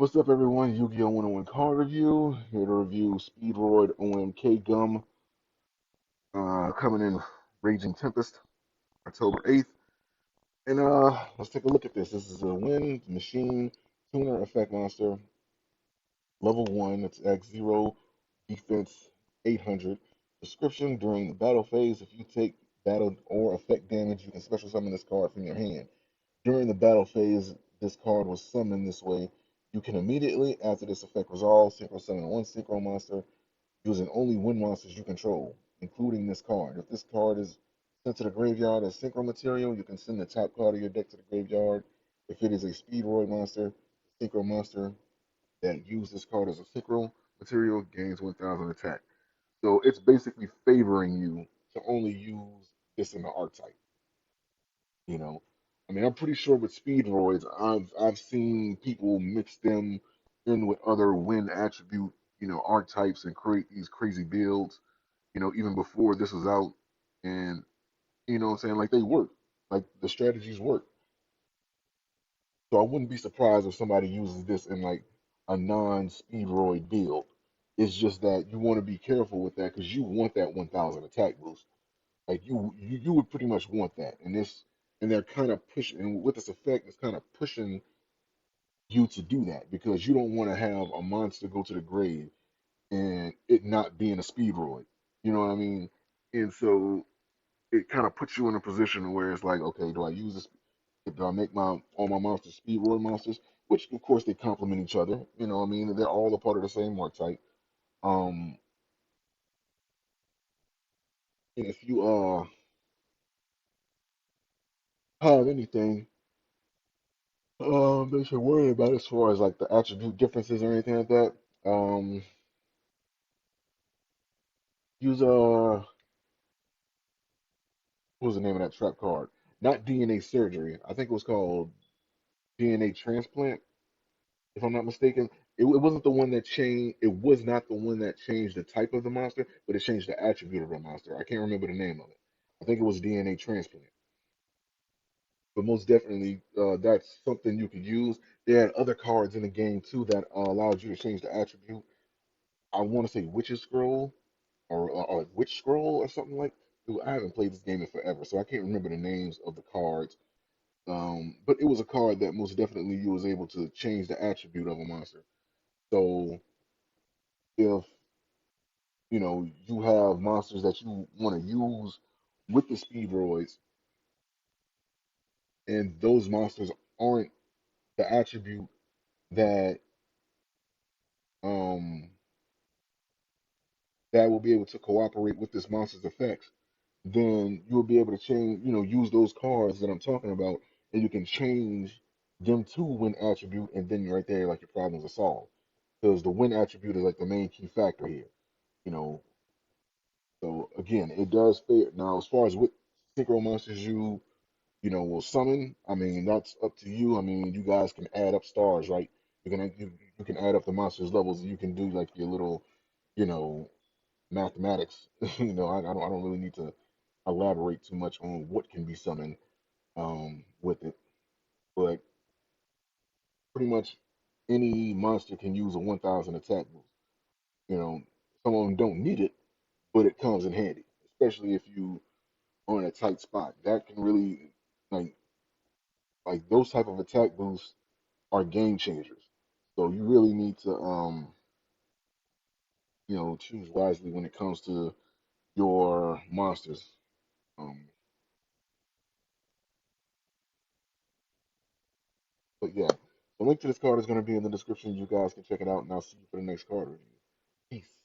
What's up, everyone? YuGiOh101 card review. Here to review Speedroid OMK gum. Coming in Raging Tempest, October 8th. And let's take a look at this. This is a Wind Machine Tuner Effect Monster, level 1. It's X0, defense 800. Description: during the battle phase, if you take battle or effect damage, you can special summon this card from your hand. During the battle phase, this card was summoned this way. You can immediately, after this effect resolves, synchro summon one synchro monster using only wind monsters you control, including this card. If this card is sent to the graveyard as synchro material, you can send the top card of your deck to the graveyard. If it is a Speedroid monster, the synchro monster that used this card as a synchro material gains 1,000 attack. So it's basically favoring you to only use this in the archetype. You know, I mean, I'm pretty sure with Speedroids, I've seen people mix them in with other wind attribute, archetypes and create these crazy builds. Even before this was out, and what I'm saying, like they work, like the strategies work. So I wouldn't be surprised if somebody uses this in like a non-Speedroid build. It's just that you want to be careful with that because you want that 1,000 attack boost. Like you would pretty much want that, and they're kind of pushing. And with this effect, it's kind of pushing you to do that because you don't want to have a monster go to the grave and it not being a speedroid. You know what I mean? And so it kind of puts you in a position where it's like, okay, do I use this? Do I make my all my monsters speedroid monsters? Which of course they complement each other. You know what I mean? They're all a part of the same archetype. Um, and if you have anything they should worry about as far as like the attribute differences or anything like that. Um, use what was the name of that trap card? Not DNA surgery. I think it was called DNA transplant, if I'm not mistaken. It wasn't the one that changed. It was not the one that changed the type of the monster, but it changed the attribute of the monster. I can't remember the name of it. I think it was DNA transplant. But most definitely, that's something you could use. They had other cards in the game too that allowed you to change the attribute. I want to say Witch's Scroll or Witch Scroll or something like. Dude, I haven't played this game in forever, so I can't remember the names of the cards. But it was a card that most definitely you was able to change the attribute of a monster. So if you have monsters that you want to use with the speedroids, and those monsters aren't the attribute that um that will be able to cooperate with this monster's effects, then you'll be able to change, use those cards that I'm talking about, and you can change them to win attribute, and then right there, like your problems are solved. Because the win attribute is like the main key factor here, you know. So again, it does fit. Now, as far as what synchro monsters will summon, I mean, that's up to you. I mean, you guys can add up stars, right? You can add up the monsters levels, and you can do like your little, you know, mathematics. I don't really need to elaborate too much on what can be summoned with it, but pretty much any monster can use a 1,000 attack boost. You know, some of them don't need it, but it comes in handy, especially if you are in a tight spot. That can really like those type of attack boosts are game changers. So you really need to choose wisely when it comes to your monsters. Um, but yeah, the link to this card is going to be in the description. You guys can check it out, and I'll see you for the next card review. Peace.